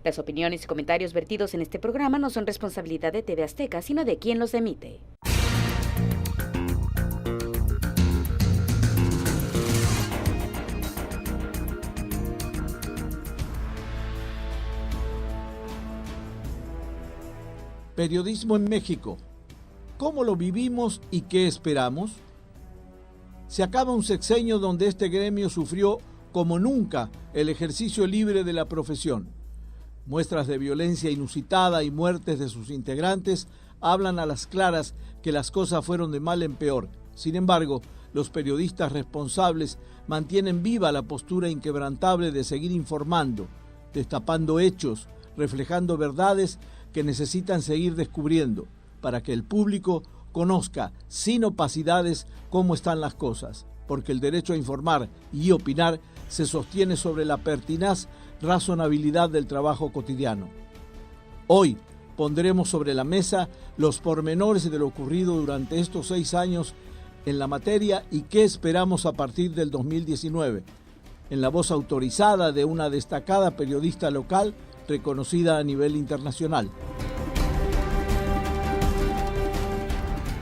Las opiniones y comentarios vertidos en este programa no son responsabilidad de TV Azteca, sino de quien los emite. Periodismo en México. ¿Cómo lo vivimos y qué esperamos? Se acaba un sexenio donde este gremio sufrió como nunca el ejercicio libre de la profesión. Muestras de violencia inusitada y muertes de sus integrantes hablan a las claras que las cosas fueron de mal en peor. Sin embargo, los periodistas responsables mantienen viva la postura inquebrantable de seguir informando, destapando hechos, reflejando verdades que necesitan seguir descubriendo para que el público conozca sin opacidades cómo están las cosas, porque el derecho a informar y opinar se sostiene sobre la pertinaz razonabilidad del trabajo cotidiano. Hoy pondremos sobre la mesa los pormenores de lo ocurrido durante estos 6 años en la materia y qué esperamos a partir del 2019, en la voz autorizada de una destacada periodista local reconocida a nivel internacional.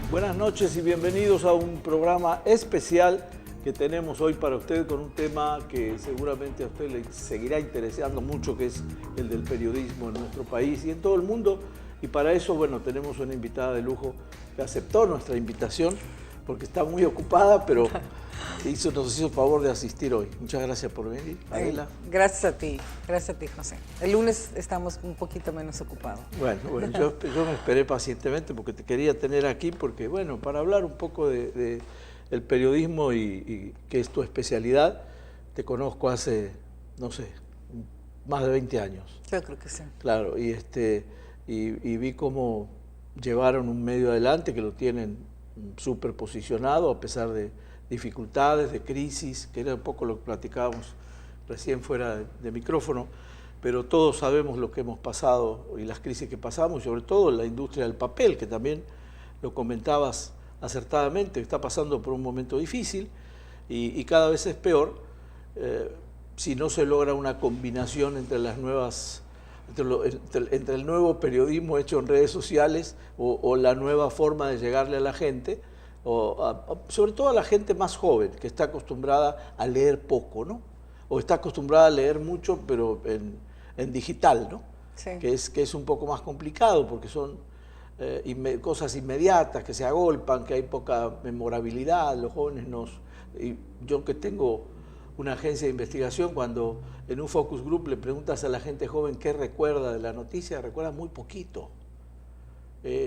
Buenas noches y bienvenidos a un programa especial que tenemos hoy para usted con un tema que seguramente a usted le seguirá interesando mucho, que es el del periodismo en nuestro país y en todo el mundo. Y para eso, bueno, tenemos una invitada de lujo que aceptó nuestra invitación porque está muy ocupada, pero nos hizo favor de asistir hoy. Muchas gracias por venir, Adela. Gracias a ti, José. El lunes estamos un poquito menos ocupados. Bueno, yo me esperé pacientemente porque te quería tener aquí, porque bueno, para hablar un poco de el periodismo y que es tu especialidad. Te conozco hace, no sé, más de 20 años. Yo creo que sí. Claro, y vi cómo llevaron un medio adelante, que lo tienen súper posicionado a pesar de dificultades, de crisis, que era un poco lo que platicábamos recién fuera de micrófono, pero todos sabemos lo que hemos pasado y las crisis que pasamos, sobre todo en la industria del papel, que también lo comentabas acertadamente, está pasando por un momento difícil y cada vez es peor si no se logra una combinación entre las nuevas, entre el nuevo periodismo hecho en redes sociales o la nueva forma de llegarle a la gente, sobre todo a la gente más joven, que está acostumbrada a leer poco, ¿no? O está acostumbrada a leer mucho, pero en digital, ¿no? Sí. Que es un poco más complicado porque son cosas inmediatas, que se agolpan, que hay poca memorabilidad, los jóvenes y yo que tengo una agencia de investigación, cuando en un focus group le preguntas a la gente joven qué recuerda de la noticia, recuerda muy poquito.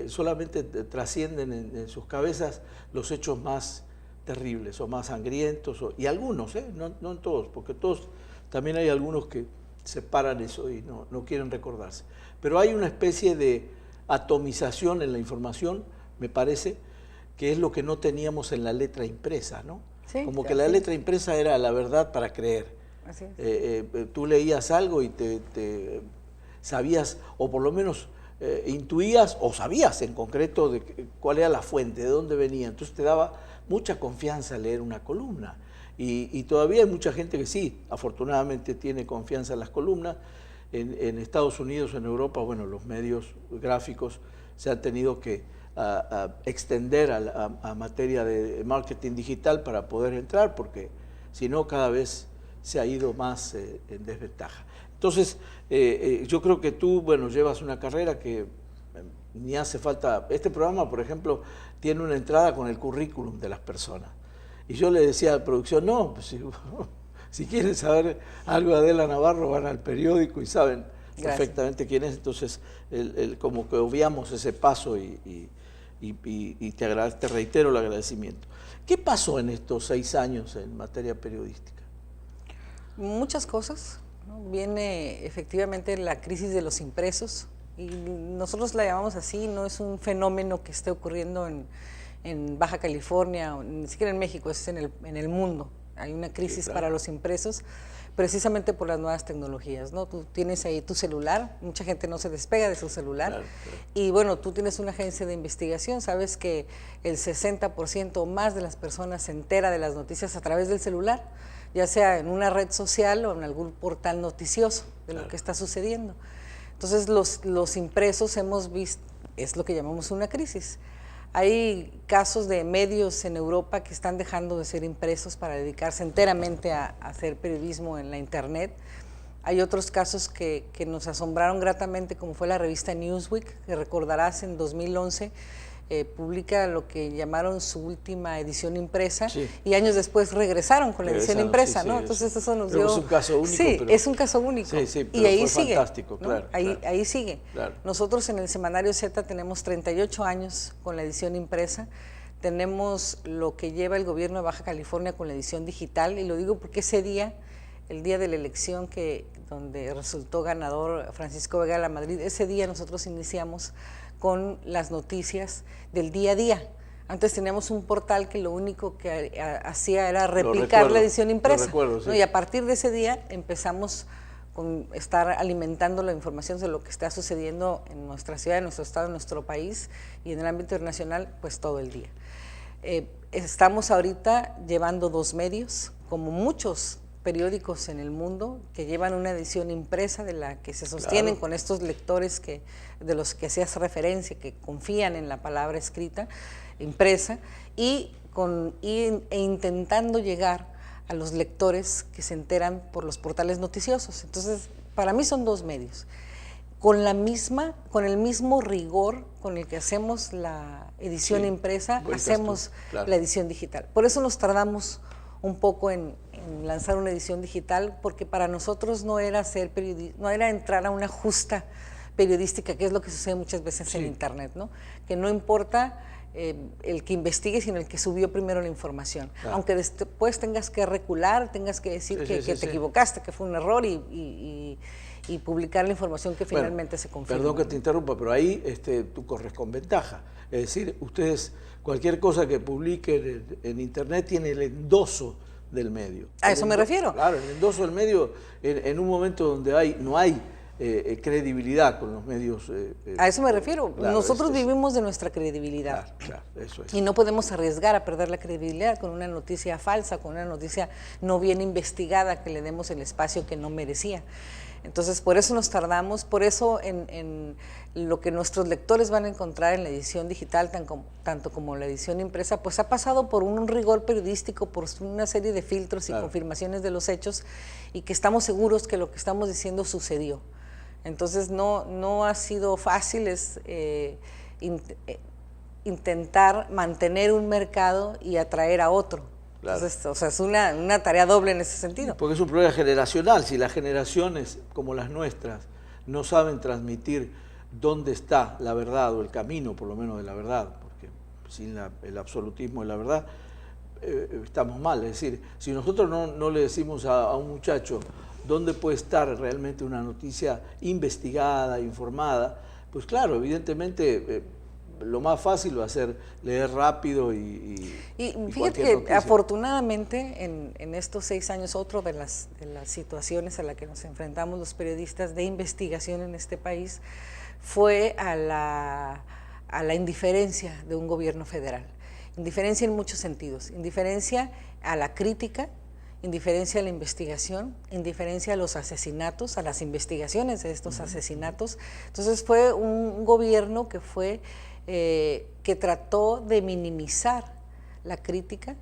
Solamente trascienden en sus cabezas los hechos más terribles o más sangrientos, y algunos, no en todos, porque todos, también hay algunos que separan eso y no quieren recordarse. Pero hay una especie de atomización en la información, me parece, que es lo que no teníamos en la letra impresa, ¿no? Sí, como que la letra impresa era la verdad para creer. Así es. Tú leías algo y te sabías, o por lo menos intuías o sabías en concreto cuál era la fuente, de dónde venía. Entonces te daba mucha confianza leer una columna. Y todavía hay mucha gente que sí, afortunadamente tiene confianza en las columnas. En Estados Unidos, en Europa, bueno, los medios gráficos se han tenido que extender a materia de marketing digital para poder entrar, porque si no cada vez se ha ido más en desventaja. Entonces, yo creo que tú, bueno, llevas una carrera que ni hace falta. Este programa, por ejemplo, tiene una entrada con el currículum de las personas. Y yo le decía a la producción, no, pues si quieren saber algo de Adela Navarro, van al periódico y saben perfectamente quién es. Entonces, como que obviamos ese paso y te reitero el agradecimiento. ¿Qué pasó en estos 6 años en materia periodística? Muchas cosas, ¿no? Viene efectivamente la crisis de los impresos, y nosotros la llamamos así, no es un fenómeno que esté ocurriendo en Baja California, o ni siquiera en México, es en el mundo. Hay una crisis, sí, claro, para los impresos, precisamente por las nuevas tecnologías, ¿no? Tú tienes ahí tu celular, mucha gente no se despega de su celular, claro. Y bueno, tú tienes una agencia de investigación, sabes que el 60% o más de las personas se entera de las noticias a través del celular, ya sea en una red social o en algún portal noticioso de, claro, lo que está sucediendo. Entonces los impresos hemos visto, es lo que llamamos una crisis. Hay casos de medios en Europa que están dejando de ser impresos para dedicarse enteramente a hacer periodismo en la internet. Hay otros casos que nos asombraron gratamente, como fue la revista Newsweek, que recordarás en 2011 publica lo que llamaron su última edición impresa, sí, y años después regresaron con la edición impresa, sí, ¿no? Entonces eso nos dio... Es un caso único. Sí, pero, es un caso único. Sí, sí, pero y ahí fue sigue, fantástico, ¿no? claro, Ahí sigue. Claro. Nosotros en el Semanario Z tenemos 38 años con la edición impresa, tenemos lo que lleva el gobierno de Baja California con la edición digital, y lo digo porque ese día, el día de la elección donde resultó ganador Francisco Vega de la Madrid, ese día nosotros iniciamos con las noticias del día a día. Antes teníamos un portal que lo único que hacía era replicar la edición impresa, ¿no? Y a partir de ese día empezamos con estar alimentando la información de lo que está sucediendo en nuestra ciudad, en nuestro estado, en nuestro país y en el ámbito internacional, pues todo el día. Estamos ahorita llevando 2 medios, como muchos periódicos en el mundo, que llevan una edición impresa de la que se sostienen con estos lectores de los que hacías referencia, que confían en la palabra escrita, impresa, e intentando llegar a los lectores que se enteran por los portales noticiosos. Entonces, para mí son 2 medios. Con el mismo rigor con el que hacemos la edición impresa, hacemos la edición digital. Por eso nos tardamos un poco en lanzar una edición digital, porque para nosotros no era entrar a una justa periodística, que es lo que sucede muchas veces en internet, ¿no? Que no importa el que investigue, sino el que subió primero la información. Aunque después tengas que recular, tengas que decir que te equivocaste, que fue un error y publicar la información que finalmente se confirma. Perdón que te interrumpa, pero ahí tú corres con ventaja. Es decir, ustedes, cualquier cosa que publiquen en internet tiene el endoso del medio. A eso me refiero. Claro, el endoso del medio en un momento donde no hay credibilidad con los medios. A eso me refiero. Claro, nosotros vivimos de nuestra credibilidad. Claro, eso es. Y no podemos arriesgar a perder la credibilidad con una noticia falsa, con una noticia no bien investigada, que le demos el espacio que no merecía. Entonces, por eso nos tardamos, por eso en lo que nuestros lectores van a encontrar en la edición digital, tanto como la edición impresa, pues ha pasado por un rigor periodístico, por una serie de filtros y confirmaciones de los hechos, y que estamos seguros que lo que estamos diciendo sucedió. Entonces, no ha sido fácil, intentar mantener un mercado y atraer a otro. Claro. Entonces, o sea, es una tarea doble en ese sentido. Porque es un problema generacional. Si las generaciones como las nuestras no saben transmitir dónde está la verdad o el camino, por lo menos, de la verdad, porque sin el absolutismo de la verdad estamos mal. Es decir, si nosotros no le decimos a un muchacho dónde puede estar realmente una noticia investigada, informada, pues claro, evidentemente lo más fácil va a ser leer rápido y fíjate que noticia. Afortunadamente en estos 6 años, otra de las situaciones a las que nos enfrentamos los periodistas de investigación en este país fue a la indiferencia de un gobierno federal. Indiferencia en muchos sentidos, indiferencia a la crítica, indiferencia a la investigación, indiferencia a los asesinatos, a las investigaciones de estos asesinatos. Entonces fue un gobierno que trató de minimizar la crítica,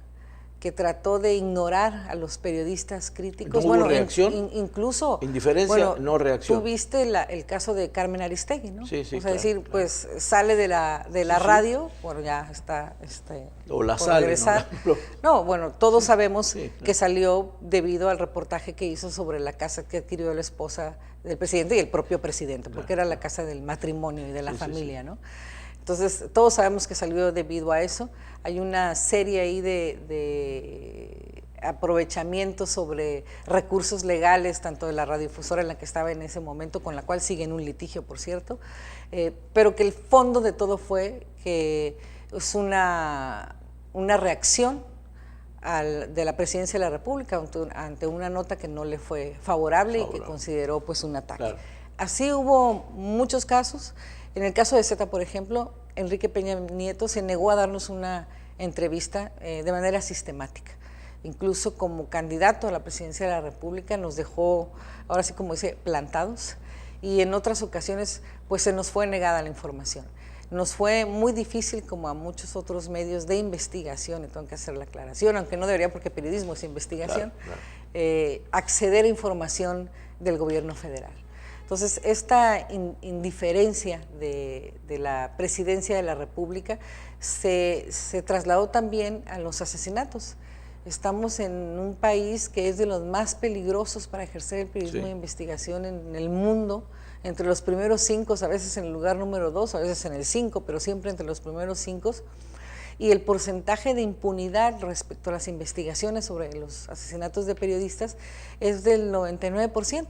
que trató de ignorar a los periodistas críticos. ¿No hubo reacción? Incluso... Indiferencia, no reacción. Tú viste el caso de Carmen Aristegui, ¿no? Sí, sí, o sea, decir, pues sale de la radio, bueno, ya está o la por sale, regresar. No, bueno, todos sabemos que salió debido al reportaje que hizo sobre la casa que adquirió la esposa del presidente y el propio presidente, porque era la casa del matrimonio y de la familia, ¿no? Entonces, todos sabemos que salió debido a eso. Hay una serie ahí de aprovechamiento sobre recursos legales, tanto de la radiodifusora en la que estaba en ese momento, con la cual sigue en un litigio, por cierto, pero que el fondo de todo fue que es una reacción de la Presidencia de la República ante una nota que no le fue favorable y que consideró pues un ataque. Claro. Así hubo muchos casos. En el caso de Z, por ejemplo, Enrique Peña Nieto se negó a darnos una entrevista de manera sistemática. Incluso como candidato a la presidencia de la República nos dejó, ahora sí como dice, plantados, y en otras ocasiones pues se nos fue negada la información. Nos fue muy difícil, como a muchos otros medios de investigación, y tengo que hacer la aclaración, aunque no debería porque periodismo es investigación, acceder a información del gobierno federal. Entonces, esta indiferencia de la presidencia de la República se trasladó también a los asesinatos. Estamos en un país que es de los más peligrosos para ejercer el periodismo de investigación en el mundo, entre los primeros 5, a veces en el lugar número 2, a veces en el 5, pero siempre entre los primeros 5, y el porcentaje de impunidad respecto a las investigaciones sobre los asesinatos de periodistas es del 99%,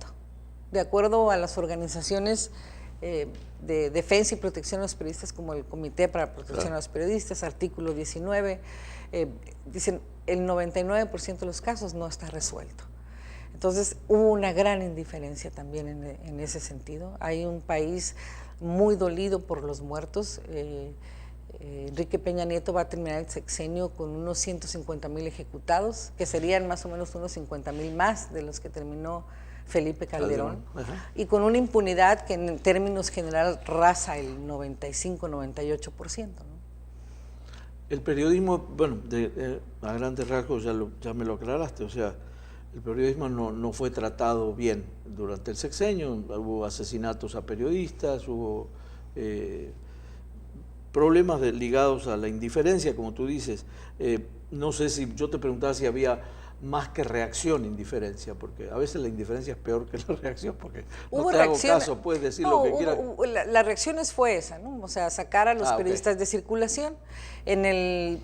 de acuerdo a las organizaciones de defensa y protección de los periodistas, como el Comité para la Protección a los Periodistas, artículo 19, dicen el 99% de los casos no está resuelto. Entonces hubo una gran indiferencia también en ese sentido. Hay un país muy dolido por los muertos. Enrique Peña Nieto va a terminar el sexenio con unos 150,000 ejecutados, que serían más o menos unos 50,000 más de los que terminó Felipe Calderón, y con una impunidad que en términos general rasa el 95-98%, ¿no? El periodismo, bueno, a grandes rasgos ya me lo aclaraste, o sea, el periodismo no fue tratado bien durante el sexenio, hubo asesinatos a periodistas, hubo problemas ligados a la indiferencia, como tú dices. No sé si yo te preguntaba si había más que reacción, indiferencia, porque a veces la indiferencia es peor que la reacción, porque no te hago caso, puedes decir lo que quieras. La reacción fue esa, ¿no? O sea, sacar a los periodistas de circulación. En el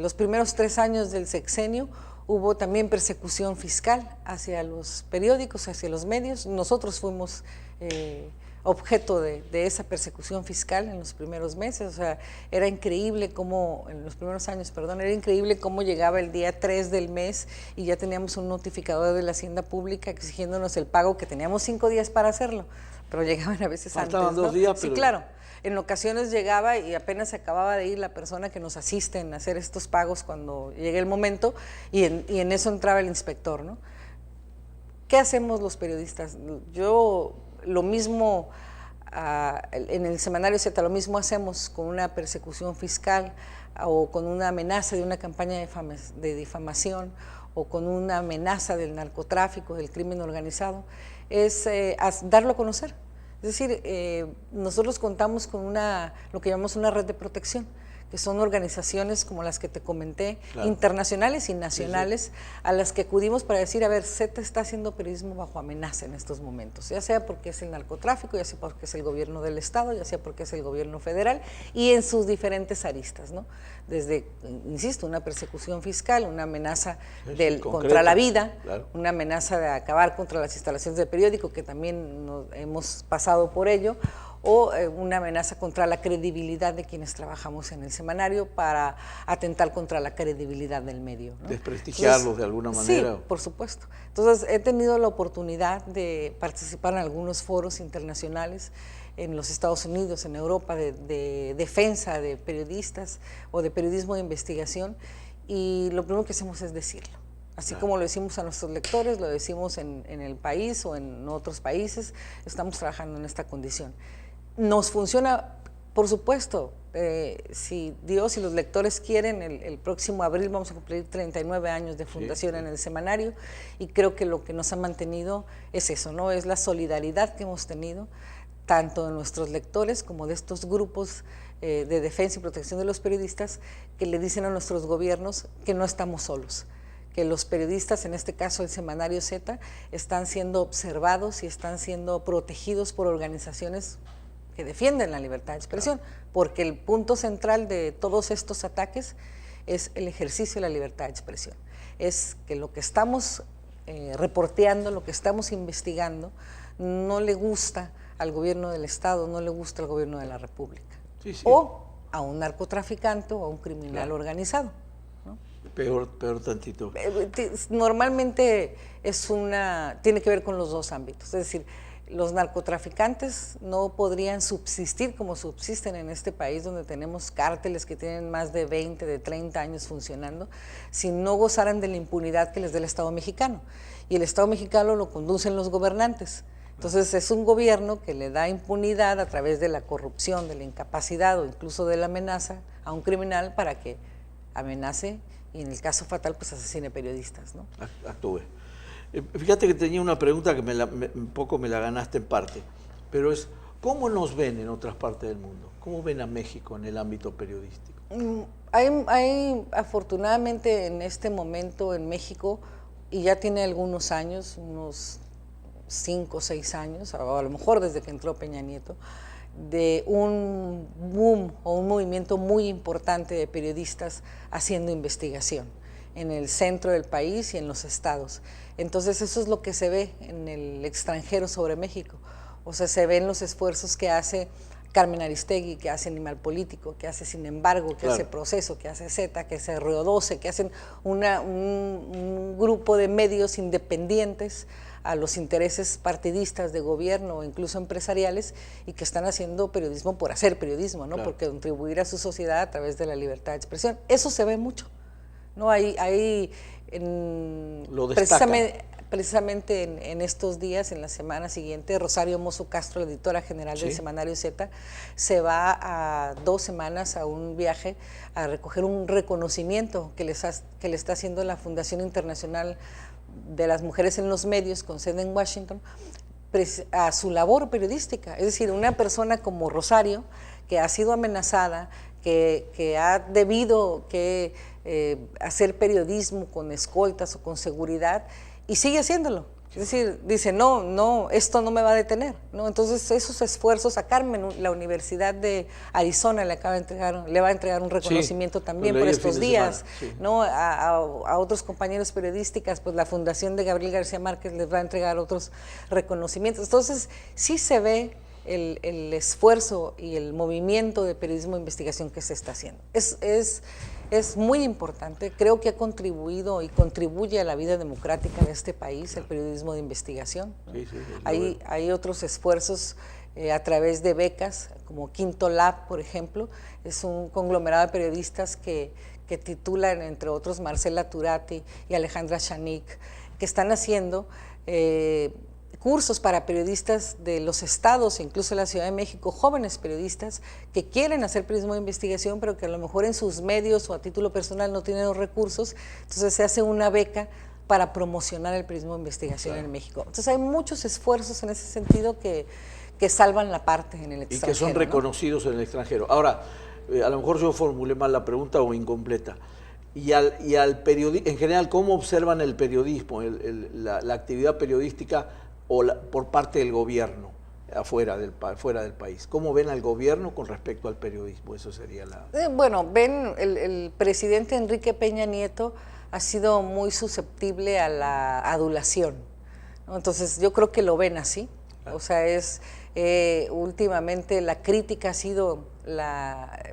los primeros 3 años del sexenio hubo también persecución fiscal hacia los periódicos, hacia los medios. Nosotros fuimos objeto de esa persecución fiscal en los primeros meses. O sea, era increíble cómo, en los primeros años, perdón, era increíble cómo llegaba el día 3 del mes y ya teníamos un notificador de la Hacienda Pública exigiéndonos el pago, que teníamos 5 días para hacerlo, pero llegaban a veces Faltaban antes, ¿no? 2 días, pero... Sí, claro. En ocasiones llegaba y apenas acababa de ir la persona que nos asiste en hacer estos pagos cuando llegue el momento, y en eso entraba el inspector, ¿no? ¿Qué hacemos los periodistas? Yo lo mismo, en el semanario Z, lo mismo hacemos con una persecución fiscal o con una amenaza de una campaña de difamación o con una amenaza del narcotráfico, del crimen organizado, es darlo a conocer. Es decir, nosotros contamos con lo que llamamos una red de protección, que son organizaciones como las que te comenté, internacionales y nacionales, a las que acudimos para decir, a ver, Z está haciendo periodismo bajo amenaza en estos momentos, ya sea porque es el narcotráfico, ya sea porque es el gobierno del Estado, ya sea porque es el gobierno federal, y en sus diferentes aristas, ¿no? Desde, insisto, una persecución fiscal, una amenaza contra la vida, una amenaza de acabar contra las instalaciones del periódico, que también hemos pasado por ello, o una amenaza contra la credibilidad de quienes trabajamos en el semanario para atentar contra la credibilidad del medio, ¿no? Desprestigiarlos de alguna manera. Sí, por supuesto. Entonces, he tenido la oportunidad de participar en algunos foros internacionales en los Estados Unidos, en Europa, de defensa de periodistas o de periodismo de investigación, y lo primero que hacemos es decirlo. Así como lo decimos a nuestros lectores, lo decimos en el país o en otros países, estamos trabajando en esta condición. Nos funciona, por supuesto, si Dios y los lectores quieren, el próximo abril vamos a cumplir 39 años de fundación en el semanario, y creo que lo que nos ha mantenido es eso, ¿no? Es la solidaridad que hemos tenido, tanto de nuestros lectores como de estos grupos de defensa y protección de los periodistas, que le dicen a nuestros gobiernos que no estamos solos, que los periodistas, en este caso el semanario Z, están siendo observados y están siendo protegidos por organizaciones que defienden la libertad de expresión, porque el punto central de todos estos ataques es el ejercicio de la libertad de expresión. Es que lo que estamos reporteando, lo que estamos investigando, no le gusta al gobierno del Estado, no le gusta al gobierno de la República, o a un narcotraficante o a un criminal organizado, ¿no? Peor tantito. Normalmente tiene que ver con los dos ámbitos, es decir, los narcotraficantes no podrían subsistir como subsisten en este país, donde tenemos cárteles que tienen más de 20, de 30 años funcionando, si no gozaran de la impunidad que les da el Estado mexicano. Y el Estado mexicano lo conducen los gobernantes. Entonces es un gobierno que le da impunidad a través de la corrupción, de la incapacidad o incluso de la amenaza a un criminal para que amenace y en el caso fatal pues asesine periodistas, ¿no? Actúe. Fíjate que tenía una pregunta que un poco me la ganaste en parte, pero es, ¿cómo nos ven en otras partes del mundo? ¿Cómo ven a México en el ámbito periodístico? Hay afortunadamente en este momento en México, y ya tiene algunos años, unos 5 o 6 años, o a lo mejor desde que entró Peña Nieto, de un boom o un movimiento muy importante de periodistas haciendo investigación en el centro del país y en los estados. Entonces eso es lo que se ve en el extranjero sobre México. O sea, se ven los esfuerzos que hace Carmen Aristegui, que hace Animal Político, que hace Sin Embargo, que hace Proceso, que hace Z, que hace Río 12, que hacen un grupo de medios independientes a los intereses partidistas de gobierno o incluso empresariales y que están haciendo periodismo por hacer periodismo, ¿no? Por contribuir a su sociedad a través de la libertad de expresión. Eso se ve mucho, ¿no? Precisamente en estos días, en la semana siguiente, Rosario Mozo Castro, la editora general del semanario Z, se va a 2 semanas a un viaje a recoger un reconocimiento que le está haciendo la Fundación Internacional de las Mujeres en los Medios, con sede en Washington, a su labor periodística. Es decir, una persona como Rosario, que ha sido amenazada, que ha debido hacer periodismo con escoltas o con seguridad, y sigue haciendo. Es decir, dice, no, esto no me va a detener, ¿no? Entonces, esos esfuerzos, a Carmen, la Universidad de Arizona le va a entregar un reconocimiento también por estos días, ¿no? A otros compañeros periodísticas, pues la Fundación de Gabriel García Márquez les va a entregar otros reconocimientos. Entonces, sí se ve el esfuerzo y el movimiento de periodismo de investigación que se está haciendo. Es muy importante, creo que ha contribuido y contribuye a la vida democrática de este país, el periodismo de investigación. Hay otros esfuerzos a través de becas, como Quinto Lab, por ejemplo, es un conglomerado de periodistas que titulan, entre otros, Marcela Turati y Alejandra Chanik, que están haciendo cursos para periodistas de los estados, incluso de la Ciudad de México, jóvenes periodistas que quieren hacer periodismo de investigación, pero que a lo mejor en sus medios o a título personal no tienen los recursos, entonces se hace una beca para promocionar el periodismo de investigación en México. Entonces hay muchos esfuerzos en ese sentido que salvan la parte en el extranjero. Y que son reconocidos en el extranjero. Ahora, a lo mejor yo formulé mal la pregunta o incompleta. Y al periodismo, en general, ¿cómo observan el periodismo, la actividad periodística por parte del gobierno fuera del país? ¿Cómo ven al gobierno con respecto al periodismo? Eso sería la... Bueno, ven, el presidente Enrique Peña Nieto ha sido muy susceptible a la adulación, ¿no? Entonces yo creo que lo ven así. O sea, últimamente la crítica ha sido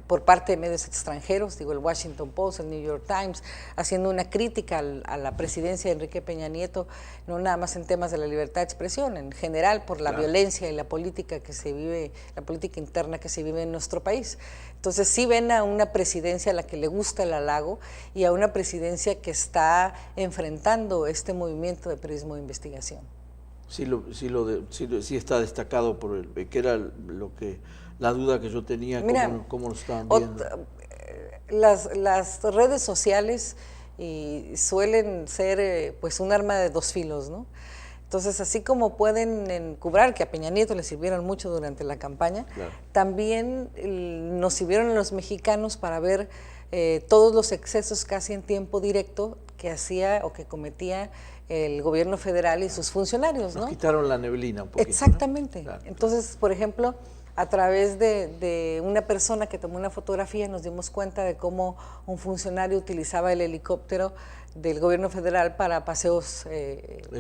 por parte de medios extranjeros, digo el Washington Post, el New York Times, haciendo una crítica a la presidencia de Enrique Peña Nieto, no nada más en temas de la libertad de expresión, en general por la violencia y la política que se vive, la política interna que se vive en nuestro país. Entonces sí ven a una presidencia a la que le gusta el halago y a una presidencia que está enfrentando este movimiento de periodismo de investigación. Sí está destacado que era la duda que yo tenía. Mira, cómo lo estaban viendo. Las redes sociales suelen ser pues un arma de 2 filos, ¿no? Entonces, así como pueden encubrar, que a Peña Nieto le sirvieron mucho durante la campaña, también nos sirvieron a los mexicanos para ver todos los excesos casi en tiempo directo que hacía o que cometía el gobierno federal y sus funcionarios, ¿no? Nos quitaron la neblina un poquito. Exactamente. ¿No? Entonces, por ejemplo, a través de una persona que tomó una fotografía nos dimos cuenta de cómo un funcionario utilizaba el helicóptero del gobierno federal para paseos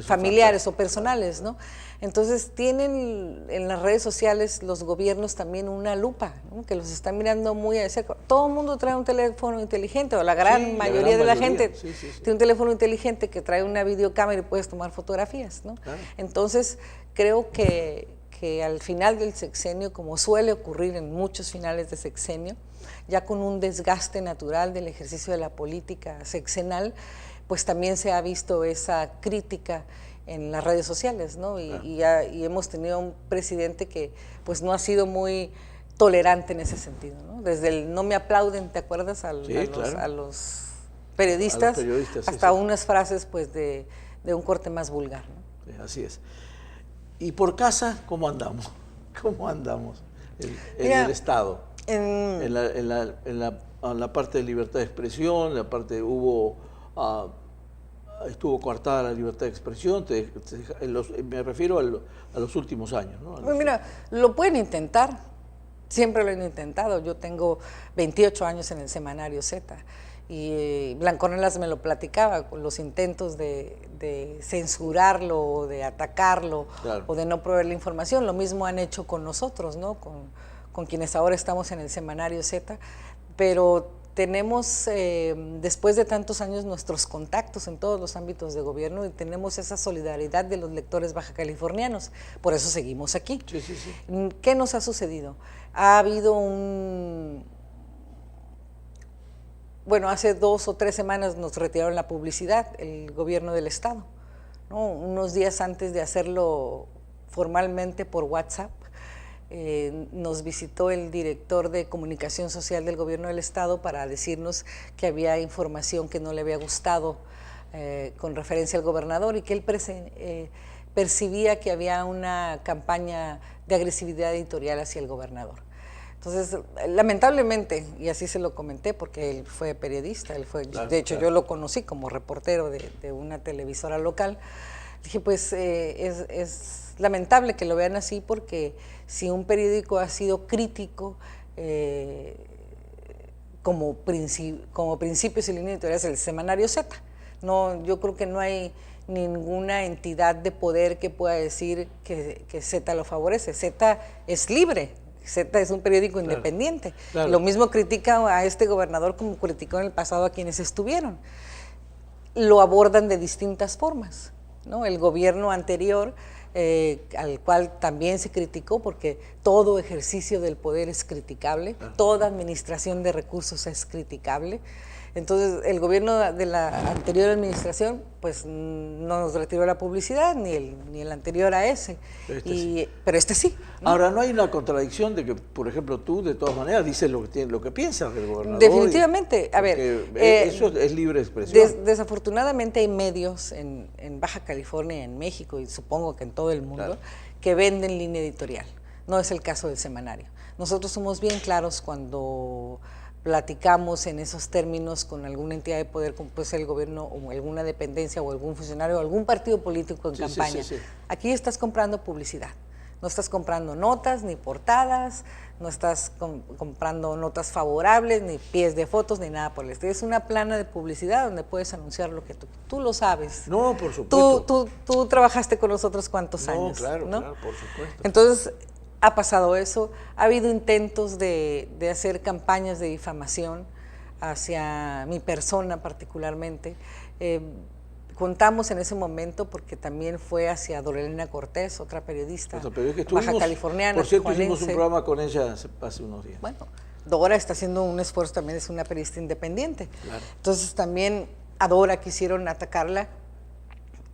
familiares o personales, ¿no? Entonces tienen en las redes sociales los gobiernos también una lupa, ¿no? Que los están mirando muy de cerca. Todo el mundo trae un teléfono inteligente, o la gran mayoría de la gente tiene un teléfono inteligente que trae una videocámara y puedes tomar fotografías, ¿no? Entonces creo que al final del sexenio, como suele ocurrir en muchos finales de sexenio, ya con un desgaste natural del ejercicio de la política sexenal, pues también se ha visto esa crítica en las redes sociales, ¿no? Y, Claro. y hemos tenido un presidente que pues no ha sido muy tolerante en ese sentido, ¿no? Desde el no me aplauden, ¿te acuerdas? Sí, claro. A los periodistas, periodistas, sí, hasta sí. unas frases pues de un corte más vulgar, ¿no? Sí, así es. ¿Y por casa cómo andamos? ¿Cómo andamos en Mira, el Estado? En- En la parte de libertad de expresión, estuvo coartada la libertad de expresión, me refiero a los últimos años, ¿no? Pues mira, lo pueden intentar, siempre lo han intentado. Yo tengo 28 años en el semanario Z y Blanco Ornelas me lo platicaba, con los intentos de censurarlo o de atacarlo, Claro. o de no proveer la información. Lo mismo han hecho con nosotros, ¿no? Con quienes ahora estamos en el semanario Z, pero tenemos, después de tantos años, nuestros contactos en todos los ámbitos de gobierno y tenemos esa solidaridad de los lectores bajacalifornianos. Por eso seguimos aquí. Sí, sí, sí. ¿Qué nos ha sucedido? Ha habido bueno, hace 2 o 3 semanas nos retiraron la publicidad, el gobierno del Estado, ¿no? Unos días antes de hacerlo formalmente por WhatsApp, nos visitó el director de comunicación social del gobierno del Estado para decirnos que había información que no le había gustado con referencia al gobernador y que él percibía que había una campaña de agresividad editorial hacia el gobernador. Entonces, lamentablemente, y así se lo comenté porque él fue periodista, Claro, de hecho claro. yo lo conocí como reportero de una televisora local, dije pues es lamentable que lo vean así porque si un periódico ha sido crítico como principios y líneas editoriales, el semanario Z, no, yo creo que no hay ninguna entidad de poder que pueda decir que Z lo favorece. Z es libre, Z es un periódico independiente. claro. Lo mismo critica a este gobernador como criticó en el pasado a quienes estuvieron. Lo abordan de distintas formas, ¿no? El gobierno anterior, al cual también se criticó, porque todo ejercicio del poder es criticable, toda administración de recursos es criticable. Entonces, el gobierno de la anterior administración, pues no nos retiró la publicidad, ni el anterior a ese. Pero este sí, ¿no? Ahora, ¿no hay una contradicción de que, por ejemplo, tú de todas maneras dices lo que piensas del gobernador? Definitivamente, a ver, eso es libre expresión. Desafortunadamente hay medios en Baja California, en México y supongo que en todo el mundo, Claro, que venden línea editorial. No es el caso del semanario. Nosotros somos bien claros cuando platicamos en esos términos con alguna entidad de poder, como puede ser el gobierno o alguna dependencia o algún funcionario o algún partido político en Sí, campaña. sí. Aquí estás comprando publicidad, no estás comprando notas ni portadas, no estás comprando notas favorables, ni pies de fotos, ni nada por el estilo. Es una plana de publicidad donde puedes anunciar lo que tú lo sabes. No, por supuesto. Tú trabajaste con nosotros cuántos años, claro, ¿no? claro, por supuesto. Entonces, ha pasado eso, ha habido intentos de hacer campañas de difamación hacia mi persona particularmente. Contamos en ese momento porque también fue hacia Dorelena Cortés, otra periodista baja californiana. Por cierto, hicimos un programa con ella hace unos días. Bueno, Dora está haciendo un esfuerzo, también es una periodista independiente. Claro. Entonces también a Dora quisieron atacarla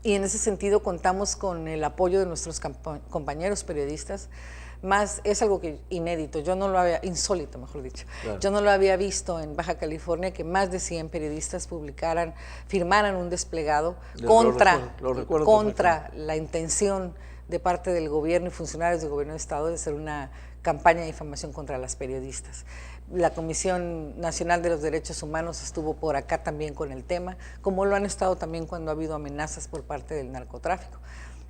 y en ese sentido contamos con el apoyo de nuestros compañeros periodistas. Más es algo que inédito, yo no lo había, insólito mejor dicho, Claro. yo no lo había visto en Baja California, que más de 100 periodistas firmaran un desplegado Lo recuerdo contra la intención de parte del gobierno y funcionarios del gobierno de Estado de hacer una campaña de difamación contra las periodistas. La Comisión Nacional de los Derechos Humanos estuvo por acá también con el tema, como lo han estado también cuando ha habido amenazas por parte del narcotráfico.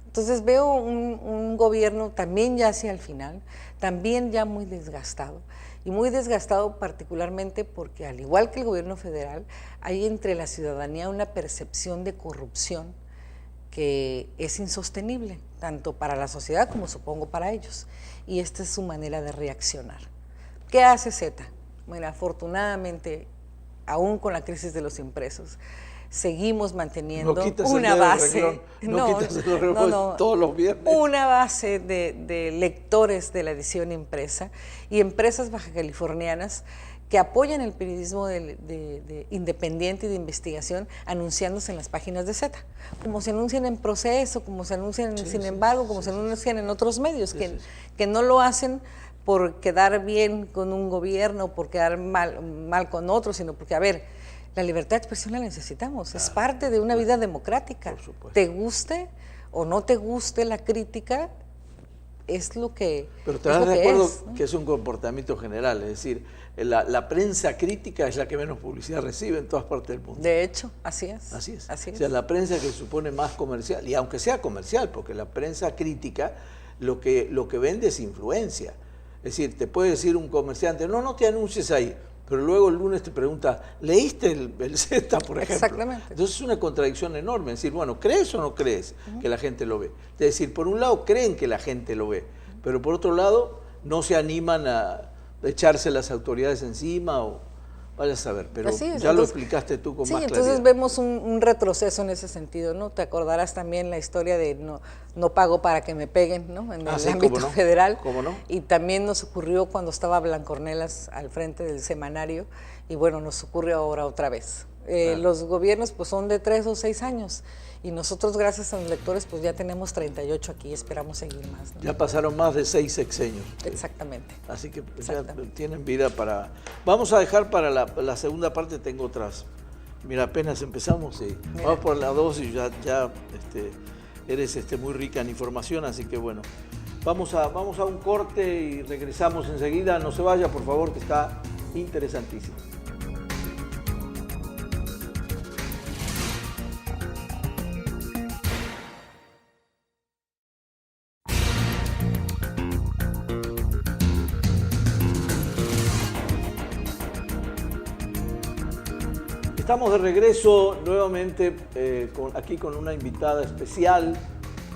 Entonces veo un gobierno también ya hacia el final, también ya muy desgastado, y muy desgastado particularmente porque al igual que el gobierno federal, hay entre la ciudadanía una percepción de corrupción que es insostenible, tanto para la sociedad como supongo para ellos, y esta es su manera de reaccionar. ¿Qué hace Z? Bueno, afortunadamente, aún con la crisis de los impresos, seguimos manteniendo una base, todos los viernes. Una base de lectores de la edición impresa y empresas bajacalifornianas que apoyan el periodismo de independiente y de investigación anunciándose en las páginas de Z, como se anuncian en Proceso, como se anuncian en Sin Embargo, como se anuncian en otros medios, que no lo hacen por quedar bien con un gobierno, por quedar mal con otros, sino porque, a ver, la libertad de expresión la necesitamos, es parte de una vida democrática. Te guste o no te guste la crítica, es lo que Pero estarás de acuerdo que es un comportamiento general, es decir, la prensa crítica es la que menos publicidad recibe en todas partes del mundo. De hecho, así es. Así es. Así es. O sea, la prensa que se supone más comercial, y aunque sea comercial, porque la prensa crítica lo que vende es influencia. Es decir, te puede decir un comerciante, no te anuncies ahí, pero luego el lunes te pregunta, ¿leíste el Z, por ejemplo? Exactamente. Entonces es una contradicción enorme, es decir, bueno, ¿crees o no crees que la gente lo ve? Es decir, por un lado creen que la gente lo ve, pero por otro lado no se animan a echarse las autoridades encima o vaya a saber, pero Así es, ya entonces, lo explicaste tú con más claridad. Entonces vemos un retroceso en ese sentido, ¿no? Te acordarás también la historia de no pago para que me peguen, ¿no? En el ámbito federal. ¿Cómo no? Y también nos ocurrió cuando estaba Blancornelas al frente del semanario, y bueno, nos ocurre ahora otra vez. Los gobiernos pues son de 3 o 6 años, y nosotros, gracias a los lectores, pues ya tenemos 38 aquí, esperamos seguir más, ¿no? Ya pasaron más de 6 sexenios. Exactamente. Así que ya tienen vida para... Vamos a dejar para la segunda parte, tengo otras. Mira, apenas empezamos y vamos por la 2 y ya eres muy rica en información, así que bueno. Vamos a un corte y regresamos enseguida. No se vaya, por favor, que está interesantísimo. Estamos de regreso nuevamente aquí con una invitada especial,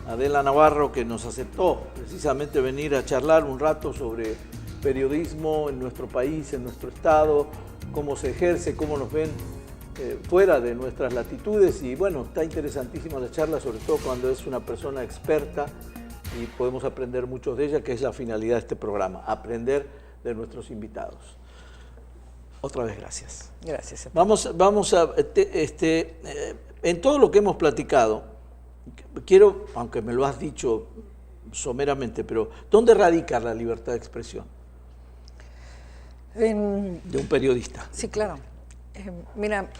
Adela Navarro, que nos aceptó precisamente venir a charlar un rato sobre periodismo en nuestro país, en nuestro estado, cómo se ejerce, cómo nos ven fuera de nuestras latitudes. Y bueno, está interesantísima la charla, sobre todo cuando es una persona experta y podemos aprender mucho de ella, que es la finalidad de este programa, aprender de nuestros invitados. Otra vez, gracias. Gracias. Vamos a, en todo lo que hemos platicado, quiero, aunque me lo has dicho someramente, pero ¿dónde radica la libertad de expresión de un periodista? Sí, claro. Mira,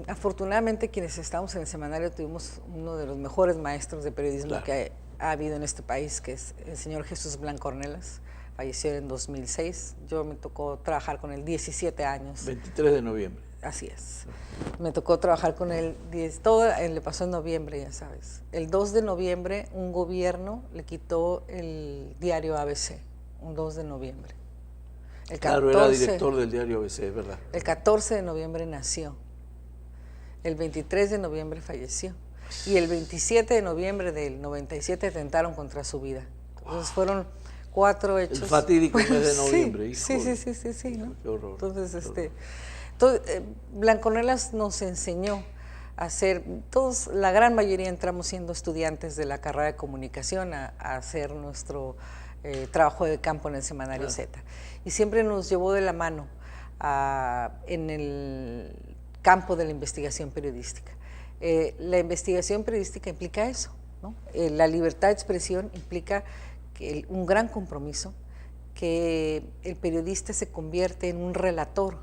afortunadamente quienes estamos en el semanario tuvimos uno de los mejores maestros de periodismo que ha habido en este país, que es el señor Jesús Blancornelas. Falleció en 2006, yo me tocó trabajar con él 17 años. 23 de noviembre. Así es. Me tocó trabajar con él, todo le pasó en noviembre, ya sabes. El 2 de noviembre un gobierno le quitó el diario ABC, un 2 de noviembre. Claro, era director del diario ABC, es verdad. El 14 de noviembre nació, el 23 de noviembre falleció, y el 27 de noviembre del 97 atentaron contra su vida. Entonces fueron 4 hechos. El fatídico mes de noviembre. Sí, ¿no? Qué horror. Entonces, Blancornelas nos enseñó a hacer, todos, la gran mayoría entramos siendo estudiantes de la carrera de comunicación a hacer nuestro trabajo de campo en el semanario Z. Y siempre nos llevó de la mano en el campo de la investigación periodística. La investigación periodística implica eso, ¿no? La libertad de expresión implica un gran compromiso, que el periodista se convierte en un relator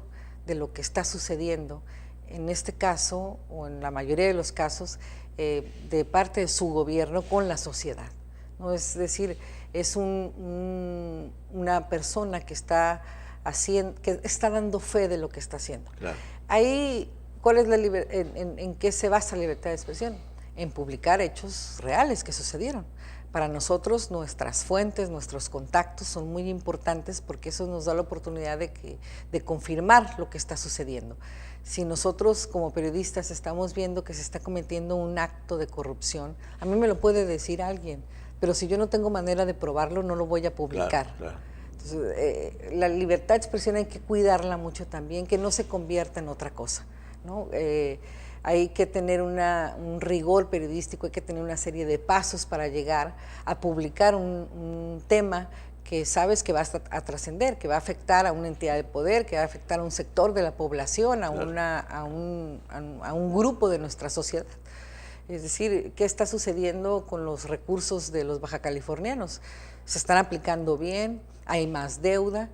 de lo que está sucediendo, en este caso, o en la mayoría de los casos, de parte de su gobierno con la sociedad, ¿no? Es decir, es una persona que está dando fe de lo que está haciendo. Claro. Ahí, ¿cuál es en qué se basa la libertad de expresión? En publicar hechos reales que sucedieron. Para nosotros, nuestras fuentes, nuestros contactos son muy importantes porque eso nos da la oportunidad de confirmar lo que está sucediendo. Si nosotros como periodistas estamos viendo que se está cometiendo un acto de corrupción, a mí me lo puede decir alguien, pero si yo no tengo manera de probarlo, no lo voy a publicar. Claro. Entonces, la libertad de expresión hay que cuidarla mucho también, que no se convierta en otra cosa, ¿no? Hay que tener un rigor periodístico, hay que tener una serie de pasos para llegar a publicar un tema que sabes que va a trascender, que va a afectar a una entidad de poder, que va a afectar a un sector de la población, a un grupo de nuestra sociedad. Es decir, ¿qué está sucediendo con los recursos de los bajacalifornianos? ¿Se están aplicando bien? ¿Hay más deuda?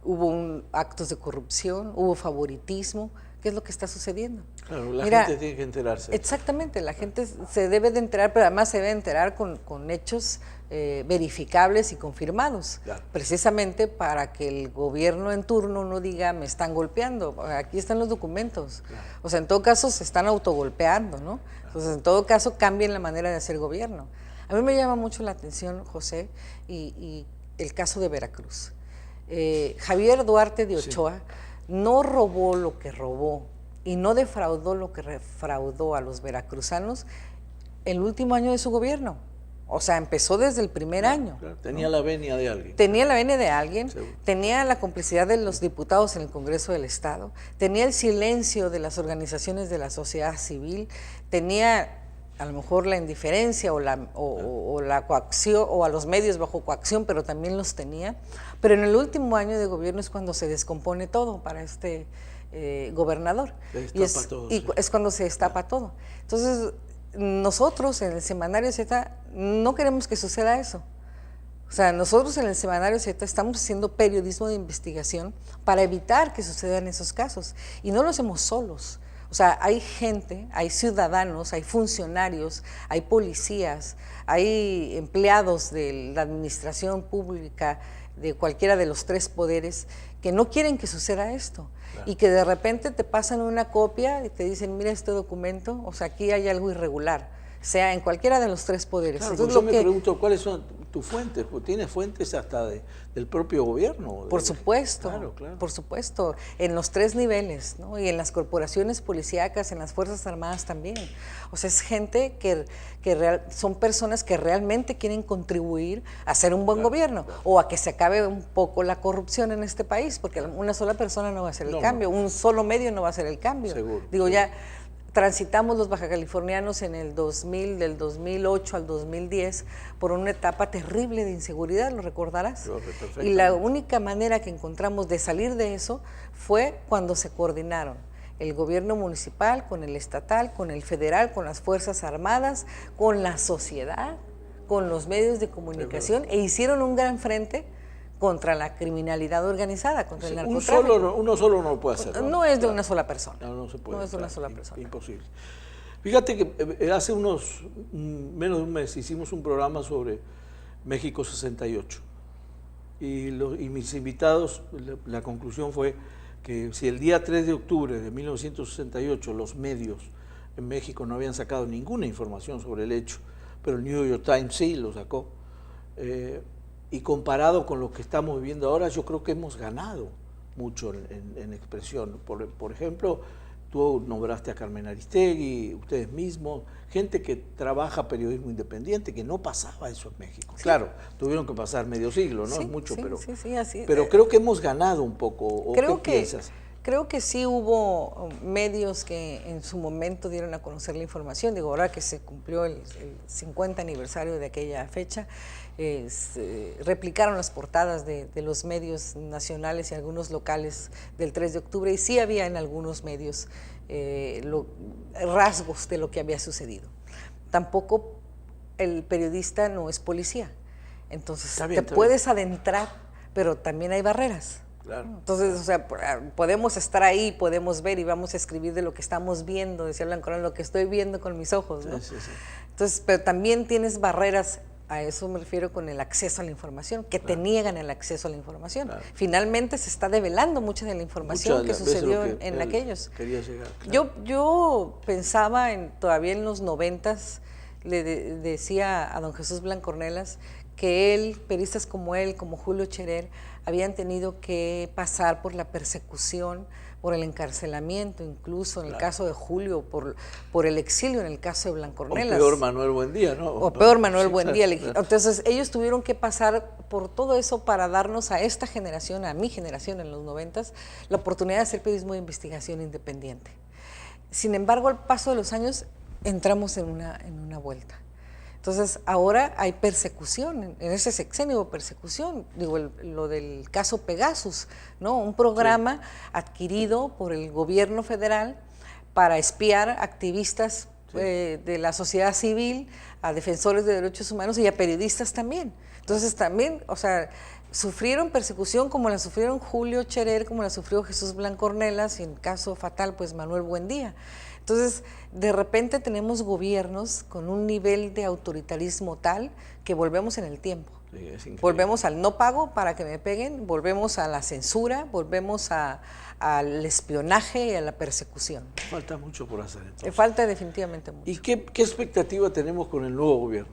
¿Hubo actos de corrupción? ¿Hubo favoritismo? ¿Qué es lo que está sucediendo? Claro, la gente tiene que enterarse. Exactamente, la gente se debe de enterar, pero además se debe enterar con hechos verificables y confirmados, claro, precisamente para que el gobierno en turno no diga me están golpeando, aquí están los documentos, claro. O sea, en todo caso se están autogolpeando, ¿no? Claro. Entonces, en todo caso cambien la manera de hacer gobierno. A mí me llama mucho la atención, José, y el caso de Veracruz. Javier Duarte de Ochoa no robó lo que robó y no defraudó lo que defraudó a los veracruzanos el último año de su gobierno. O sea, empezó desde el primer año. Claro, tenía la venia de alguien. Tenía la venia de alguien, tenía la complicidad de los diputados en el Congreso del Estado, tenía el silencio de las organizaciones de la sociedad civil, tenía a lo mejor la indiferencia o la coacción, o a los medios bajo coacción, pero también los tenía. Pero en el último año de gobierno es cuando se descompone todo para este gobernador. Es cuando se destapa todo. Entonces, nosotros en el Semanario Z no queremos que suceda eso. O sea, nosotros en el Semanario Z estamos haciendo periodismo de investigación para evitar que sucedan esos casos. Y no lo hacemos solos. O sea, hay gente, hay ciudadanos, hay funcionarios, hay policías, hay empleados de la administración pública, de cualquiera de los tres poderes, que no quieren que suceda esto. Claro. Y que de repente te pasan una copia y te dicen, mira este documento, o sea, aquí hay algo irregular, sea en cualquiera de los tres poderes. Claro, entonces, yo me pregunto, ¿cuáles son tus fuentes? ¿Tienes fuentes hasta del propio gobierno? Por supuesto, claro, claro. Por supuesto, en los tres niveles, ¿no? Y en las corporaciones policíacas, en las Fuerzas Armadas también. O sea, es gente son personas que realmente quieren contribuir a hacer un buen gobierno, o a que se acabe un poco la corrupción en este país, porque una sola persona no va a hacer el cambio, un solo medio no va a hacer el cambio. Seguro. Digo, ya transitamos los bajacalifornianos en el 2000, del 2008 al 2010, por una etapa terrible de inseguridad, ¿lo recordarás? Y la única manera que encontramos de salir de eso fue cuando se coordinaron el gobierno municipal con el estatal, con el federal, con las Fuerzas Armadas, con la sociedad, con los medios de comunicación, e hicieron un gran frente contra la criminalidad organizada, contra el narcotráfico. Uno solo no lo puede hacer. No es de una sola persona. No se puede. No es de una sola persona. Imposible. Fíjate que hace menos de un mes hicimos un programa sobre México 68. Y mis invitados, la conclusión fue que si el día 3 de octubre de 1968 los medios en México no habían sacado ninguna información sobre el hecho, pero el New York Times sí lo sacó, y comparado con lo que estamos viviendo ahora, yo creo que hemos ganado mucho en expresión. Por ejemplo, tú nombraste a Carmen Aristegui, ustedes mismos, gente que trabaja periodismo independiente, que no pasaba eso en México. Sí. Claro, tuvieron que pasar medio siglo, ¿no? Sí, es mucho, sí, pero, sí, así. Pero creo que hemos ganado un poco. ¿O qué piensas? Creo que sí hubo medios que en su momento dieron a conocer la información. Digo, ahora que se cumplió el 50 aniversario de aquella fecha, replicaron las portadas de los medios nacionales y algunos locales del 3 de octubre, y sí había en algunos medios rasgos de lo que había sucedido. Tampoco el periodista no es policía, entonces puedes adentrar, pero también hay barreras. Claro. Entonces, o sea, podemos estar ahí, podemos ver y vamos a escribir de lo que estamos viendo, decía Blanco, lo que estoy viendo con mis ojos, ¿no? Sí. Entonces, pero también tienes barreras, a eso me refiero con el acceso a la información, que te niegan el acceso a la información. Claro. Finalmente se está develando mucha de la información que sucedió en aquellos. Quería llegar, claro. Yo pensaba todavía en los 90s, le decía a don Jesús Blancornelas que periodistas como él, como Julio Scherer, habían tenido que pasar por la persecución, por el encarcelamiento, incluso en el caso de Julio, por el exilio en el caso de Blancornelas. O peor Manuel Buendía, ¿no? O peor Manuel Buendía. Claro. Entonces ellos tuvieron que pasar por todo eso para darnos a esta generación, a mi generación en los 90s, la oportunidad de hacer periodismo de investigación independiente. Sin embargo, al paso de los años entramos en una vuelta. Entonces, ahora hay persecución, en ese sexenio hubo persecución, digo, lo del caso Pegasus, ¿no? Un programa adquirido por el gobierno federal para espiar activistas de la sociedad civil, a defensores de derechos humanos y a periodistas también. Entonces, también, o sea, sufrieron persecución como la sufrieron Julio Scherer, como la sufrió Jesús Blanco Ornelas y en caso fatal, pues Manuel Buendía. Entonces, de repente tenemos gobiernos con un nivel de autoritarismo tal que volvemos en el tiempo. Sí, volvemos al no pago para que me peguen, volvemos a la censura, volvemos al espionaje y a la persecución. Falta mucho por hacer entonces. Falta definitivamente mucho. ¿Y qué expectativa tenemos con el nuevo gobierno?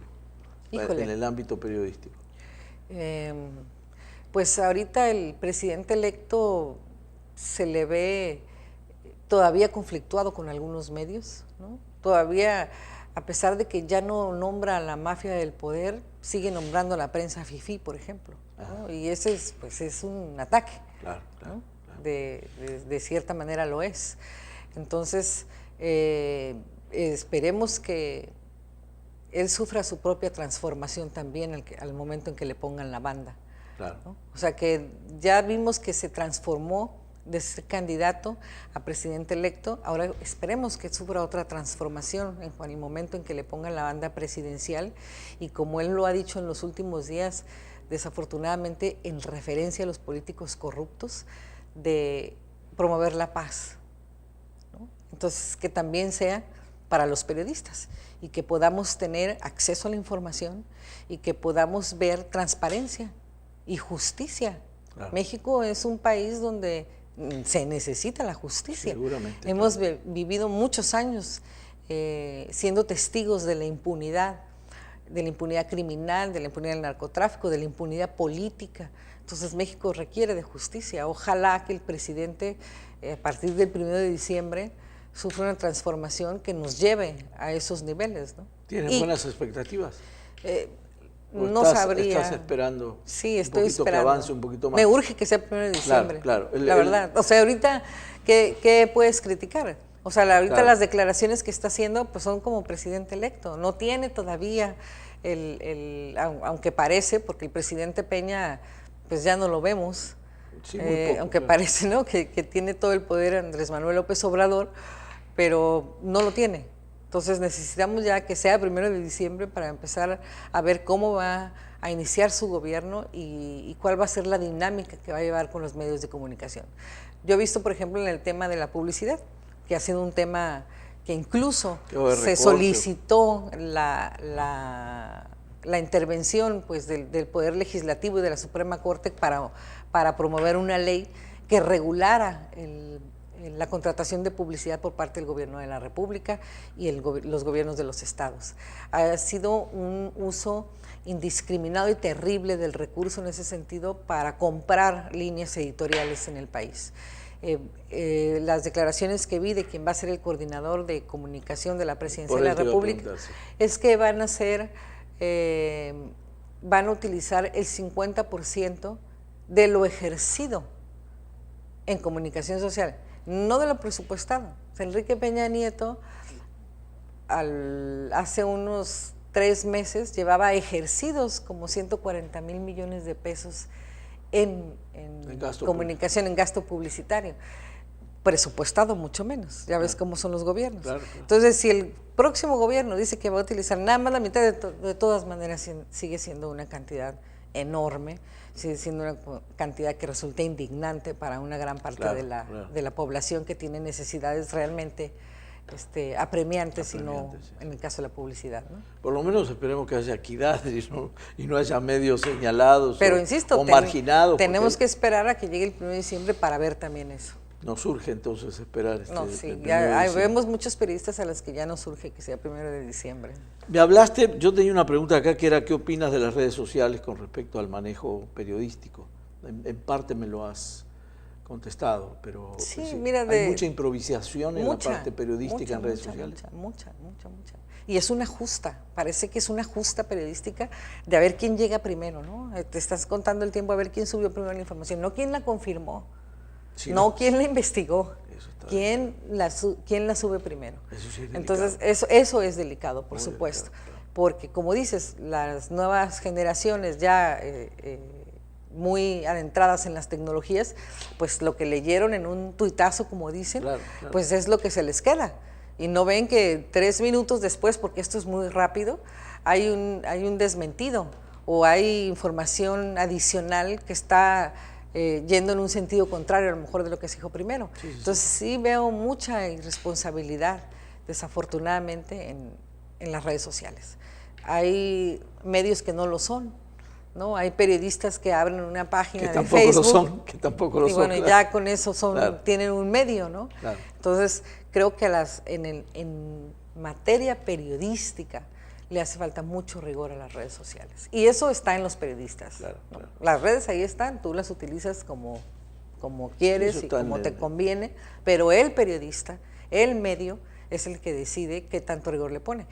Híjole. En el ámbito periodístico? Pues ahorita el presidente electo se le ve todavía conflictuado con algunos medios, ¿no? Todavía, a pesar de que ya no nombra a la mafia del poder, sigue nombrando a la prensa fifí, por ejemplo, ¿no? Y ese es, pues, es un ataque, claro, ¿no? De cierta manera lo es. Entonces, esperemos que él sufra su propia transformación también al momento en que le pongan la banda. Claro. ¿No? O sea que ya vimos que se transformó de ser candidato a presidente electo, ahora esperemos que sufra otra transformación en el momento en que le pongan la banda presidencial y como él lo ha dicho en los últimos días, desafortunadamente en referencia a los políticos corruptos, de promover la paz, ¿no? Entonces que también sea para los periodistas y que podamos tener acceso a la información y que podamos ver transparencia y justicia. Claro. México es un país donde se necesita la justicia. Seguramente. Hemos vivido muchos años siendo testigos de la impunidad criminal, de la impunidad del narcotráfico, de la impunidad política. Entonces México requiere de justicia. Ojalá que el presidente, a partir del 1 de diciembre, sufra una transformación que nos lleve a esos niveles, ¿no? ¿Tienes buenas expectativas? No sabría. ¿Estás esperando estoy esperando que avance un poquito más? Me urge que sea el 1 de diciembre. Claro. La verdad. O sea, ahorita, ¿qué puedes criticar? O sea, ahorita las declaraciones que está haciendo pues son como presidente electo. No tiene todavía aunque parece, porque el presidente Peña, pues ya no lo vemos. Sí, muy poco, aunque parece, ¿no? Que tiene todo el poder Andrés Manuel López Obrador, pero no lo tiene. Entonces necesitamos ya que sea 1 de diciembre para empezar a ver cómo va a iniciar su gobierno y cuál va a ser la dinámica que va a llevar con los medios de comunicación. Yo he visto, por ejemplo, en el tema de la publicidad, que ha sido un tema que incluso se solicitó la intervención pues, del Poder Legislativo y de la Suprema Corte para promover una ley que regulara la contratación de publicidad por parte del gobierno de la República y los gobiernos de los estados. Ha sido un uso indiscriminado y terrible del recurso en ese sentido para comprar líneas editoriales en el país. Las declaraciones que vi de quien va a ser el coordinador de comunicación de la Presidencia de la República es que van a utilizar el 50% de lo ejercido en comunicación social, no de lo presupuestado. O sea, Enrique Peña Nieto hace unos 3 meses llevaba ejercidos como 140,000 millones de pesos en comunicación, en gasto publicitario. Presupuestado mucho menos, ya ves cómo son los gobiernos. Claro. Entonces, si el próximo gobierno dice que va a utilizar nada más la mitad, de todas maneras sigue siendo una cantidad enorme, sigue siendo una cantidad que resulta indignante para una gran parte de la población que tiene necesidades realmente apremiantes, sino en el caso de la publicidad, ¿no? Por lo menos esperemos que haya equidad y no haya medios señalados. Pero insisto, o marginados. Tenemos que esperar a que llegue el 1 de diciembre para ver también eso. Nos urge entonces esperar No, sí, ya vemos muchos periodistas a los que ya nos urge que sea 1 de diciembre. Me hablaste, yo tenía una pregunta acá que era ¿qué opinas de las redes sociales con respecto al manejo periodístico? En parte me lo has contestado, pero sí, pues, mira, hay mucha improvisación en la parte periodística en redes sociales. Mucha. Y es una justa, parece que es una justa periodística de a ver quién llega primero, ¿no? Te estás contando el tiempo a ver quién subió primero la información, no quién la confirmó. Sí, no, quién la investigó, quién la sube primero. Eso sí es delicado. Entonces, eso es delicado, por supuesto. Delicado, claro. porque como dices, las nuevas generaciones ya muy adentradas en las tecnologías, pues lo que leyeron en un tuitazo, como dicen, Claro, claro. pues es lo que se les queda. Y no ven que 3 minutos después, porque esto es muy rápido, hay un desmentido o hay información adicional que está yendo en un sentido contrario a lo mejor de lo que se dijo primero. Sí, sí, Entonces sí veo mucha irresponsabilidad, desafortunadamente, en las redes sociales. Hay medios que no lo son, ¿no? Hay periodistas que abren una página de Facebook. Que tampoco lo Y son. bueno, Claro. ya con eso Claro. tienen un medio, ¿no? Claro. Entonces, creo que en materia periodística le hace falta mucho rigor a las redes sociales. Y eso está en los periodistas. Claro, ¿no? claro. Las redes ahí están, tú las utilizas como quieres Eso y está como en te el- conviene, pero el periodista, el medio, es el que decide qué tanto rigor le pone.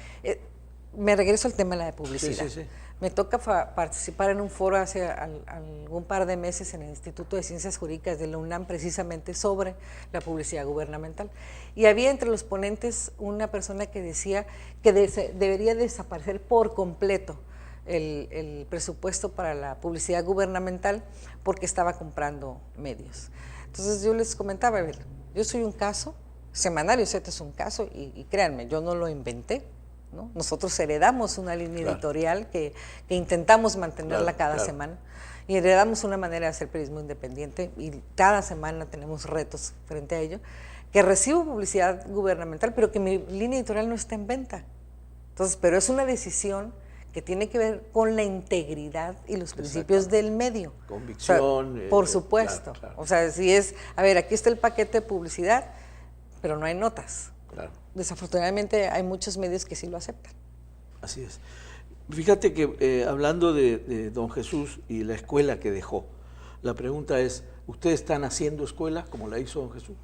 Me regreso al tema de la publicidad. Sí, sí, sí. Me toca participar en un foro hace algún par de meses en el Instituto de Ciencias Jurídicas de la UNAM, precisamente sobre la publicidad gubernamental. Y había entre los ponentes una persona que decía que debería desaparecer por completo el presupuesto para la publicidad gubernamental porque estaba comprando medios. Entonces yo les comentaba, a ver, yo soy un caso, Semanario Z es un caso, y créanme, yo no lo inventé, ¿no? Nosotros heredamos una línea Claro. editorial que intentamos mantenerla Claro, cada claro. semana, y heredamos una manera de hacer periodismo independiente, y cada semana tenemos retos frente a ello, que recibo publicidad gubernamental, pero que mi línea editorial no está en venta. Entonces, pero es una decisión que tiene que ver con la integridad y los principios del medio. Convicción. O sea, por supuesto. Claro, claro. O sea, si es, a ver, aquí está el paquete de publicidad, pero no hay notas. Claro. Desafortunadamente hay muchos medios que sí lo aceptan. Así es. Fíjate que hablando de don Jesús y la escuela que dejó, la pregunta es, ¿ustedes están haciendo escuela como la hizo don Jesús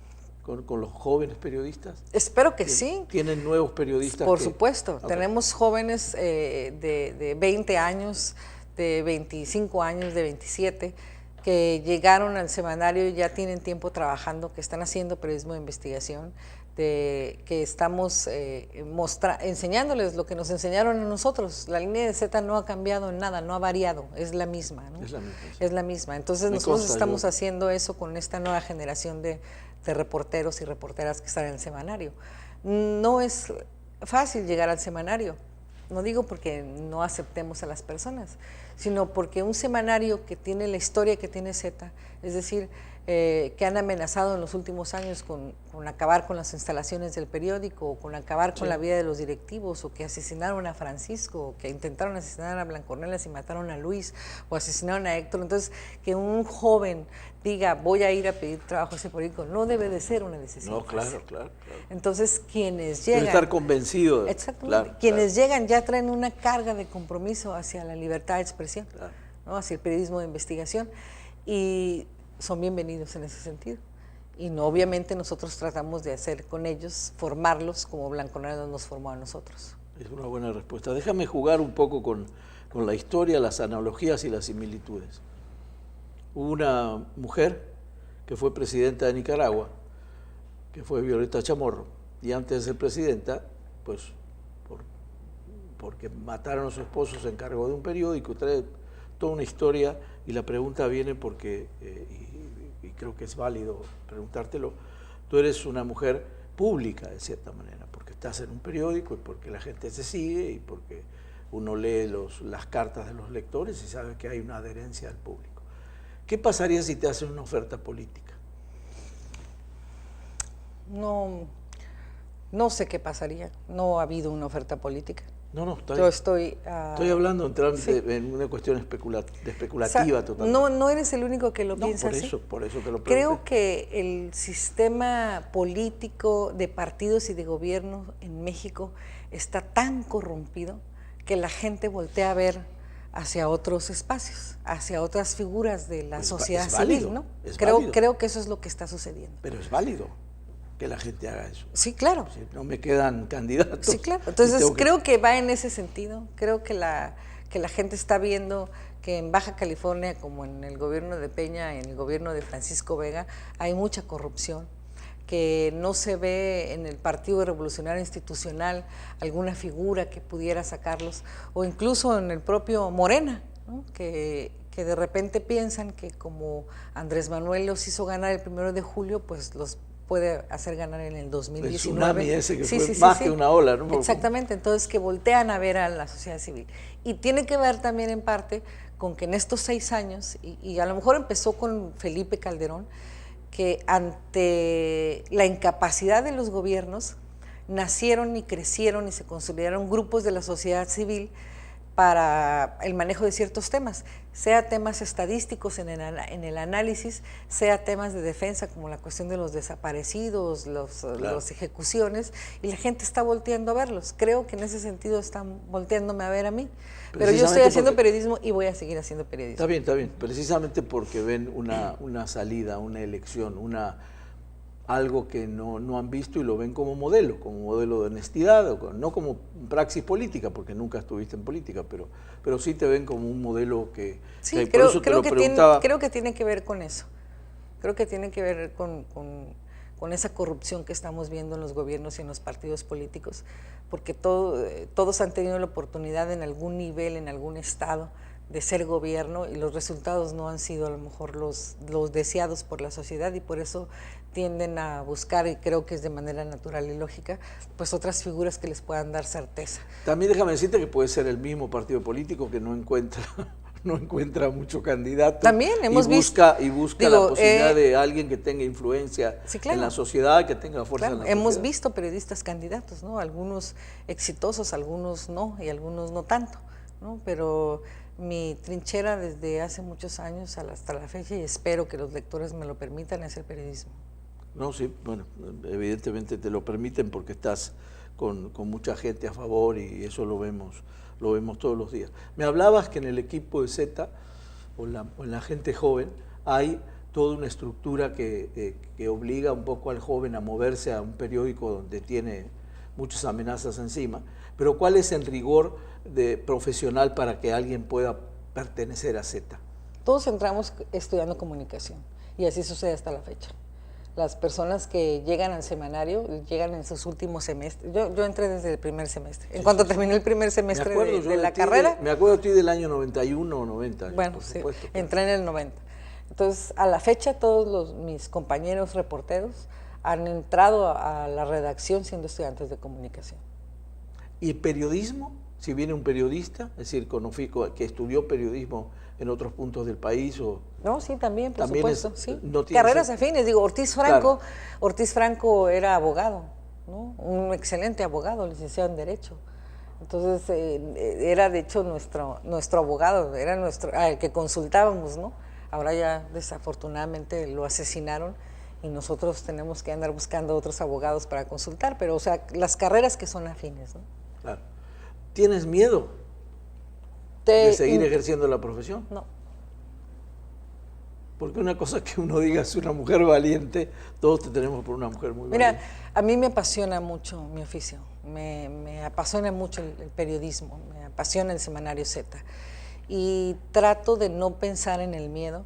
con los jóvenes periodistas? Espero que sí. ¿Tienen nuevos periodistas? Por supuesto. Ok. Tenemos jóvenes de 20 años, de 25 años, de 27, que llegaron al semanario y ya tienen tiempo trabajando, que están haciendo periodismo de investigación, que estamos enseñándoles lo que nos enseñaron a nosotros. La línea de Z no ha cambiado en nada, no ha variado, es la misma, ¿no? Es la misma, sí. Es la misma. Entonces Me nosotros consta, estamos yo- haciendo eso con esta nueva generación de reporteros y reporteras que están en el semanario. No es fácil llegar al semanario, no digo porque no aceptemos a las personas, sino porque un semanario que tiene la historia que tiene Z, es decir, que han amenazado en los últimos años con acabar con las instalaciones del periódico, o con acabar con Sí. la vida de los directivos, o que asesinaron a Francisco, o que intentaron asesinar a Blancornelas y mataron a Luis, o asesinaron a Héctor. Entonces, que un joven diga, voy a ir a pedir trabajo a ese periódico, no debe de ser una decisión No, claro, fácil. claro. Entonces, quienes Debe llegan... estar convencido. Exactamente. Claro, Quienes llegan ya traen una carga de compromiso hacia la libertad de expresión, Claro. ¿no? Hacia el periodismo de investigación, y son bienvenidos en ese sentido. Y no, obviamente nosotros tratamos de hacer con ellos, formarlos como Blancornelas nos formó a nosotros. Es una buena respuesta. Déjame jugar un poco con la historia, las analogías y las similitudes. Hubo una mujer que fue presidenta de Nicaragua, que fue Violeta Chamorro, y antes de ser presidenta, pues porque mataron a su esposo, se encargó de un periódico, trae toda una historia, y la pregunta viene porque, y creo que es válido preguntártelo, tú eres una mujer pública de cierta manera, porque estás en un periódico y porque la gente te sigue y porque uno lee las cartas de los lectores y sabe que hay una adherencia del público. ¿Qué pasaría si te hacen una oferta política? No sé qué pasaría, no ha habido una oferta política. No, está Yo bien. estoy... Estoy hablando en una cuestión especulativa totalmente. No eres el único que lo No, piensa por así. eso te lo pregunté. Creo que el sistema político de partidos y de gobierno en México está tan corrompido que la gente voltea a ver hacia otros espacios, hacia otras figuras de la Pues sociedad es válido, civil, ¿no? es válido. Creo que eso es lo que está sucediendo. Pero es válido que la gente haga eso. Sí, claro. Si no me quedan candidatos. Sí, claro. y Entonces tengo que- creo que va en ese sentido. Creo que la gente está viendo que en Baja California, como en el gobierno de Peña, en el gobierno de Francisco Vega, hay mucha corrupción, que no se ve en el Partido Revolucionario Institucional alguna figura que pudiera sacarlos, o incluso en el propio Morena, ¿no? que de repente piensan que como Andrés Manuel los hizo ganar el 1 de julio, pues los puede hacer ganar en el 2019. El tsunami ese que fue más que una ola, ¿no? Exactamente, entonces que voltean a ver a la sociedad civil. Y tiene que ver también en parte con que en estos 6 años, y a lo mejor empezó con Felipe Calderón, que ante la incapacidad de los gobiernos nacieron y crecieron y se consolidaron grupos de la sociedad civil para el manejo de ciertos temas, sea temas estadísticos en el análisis, sea temas de defensa como la cuestión de los desaparecidos, las ejecuciones, y la gente está volteando a verlos. Creo que en ese sentido están volteándome a ver a mí. Pero yo estoy haciendo periodismo y voy a seguir haciendo periodismo. Está bien, precisamente porque ven una salida, una elección, algo que no han visto y lo ven como modelo de honestidad, no como praxis política, porque nunca estuviste en política, pero sí te ven como un modelo que... Sí, por eso te lo preguntaba. Creo que tiene que ver con eso. Creo que tiene que ver con esa corrupción que estamos viendo en los gobiernos y en los partidos políticos, porque todos han tenido la oportunidad en algún nivel, en algún estado, de ser gobierno, y los resultados no han sido a lo mejor los deseados por la sociedad, y por eso tienden a buscar, y creo que es de manera natural y lógica, pues otras figuras que les puedan dar certeza. También déjame decirte que puede ser el mismo partido político que no encuentra mucho candidato. También hemos visto. Y busca la posibilidad de alguien que tenga influencia en la sociedad, que tenga fuerza en la sociedad. Hemos visto periodistas candidatos, ¿no? Algunos exitosos, algunos no, y algunos no tanto, ¿no? Pero mi trinchera desde hace muchos años hasta la fecha, y espero que los lectores me lo permitan, es el periodismo. No, sí, bueno, evidentemente te lo permiten porque estás con mucha gente a favor, y eso lo vemos todos los días. Me hablabas que en el equipo de Z, o en la gente joven, hay toda una estructura que obliga un poco al joven a moverse a un periódico donde tiene muchas amenazas encima, pero ¿cuál es el rigor profesional para que alguien pueda pertenecer a Z? Todos entramos estudiando comunicación, y así sucede hasta la fecha. Las personas que llegan al semanario llegan en sus últimos semestres. Yo entré desde el primer semestre. En cuanto terminé el primer semestre de la carrera. Me acuerdo de ti del año 91 o 90. Bueno, por supuesto, sí, entré en el 90. Entonces, a la fecha, todos mis compañeros reporteros han entrado a la redacción siendo estudiantes de comunicación. ¿Y periodismo? Si viene un periodista, es decir, que estudió periodismo en otros puntos del país, o... No, sí, también, por supuesto, sí. No carreras afines, digo, Ortiz Franco era abogado, ¿no? Un excelente abogado, licenciado en Derecho. Entonces, era de hecho nuestro abogado, era el que consultábamos, ¿no? Ahora ya desafortunadamente lo asesinaron, y nosotros tenemos que andar buscando otros abogados para consultar, pero o sea, las carreras que son afines, ¿no? Claro. ¿Tienes miedo de seguir ejerciendo la profesión? No. Porque una cosa es que uno diga es una mujer valiente, todos te tenemos por una mujer muy valiente. Mira, a mí me apasiona mucho mi oficio, me apasiona mucho el periodismo, me apasiona el semanario Z, y trato de no pensar en el miedo,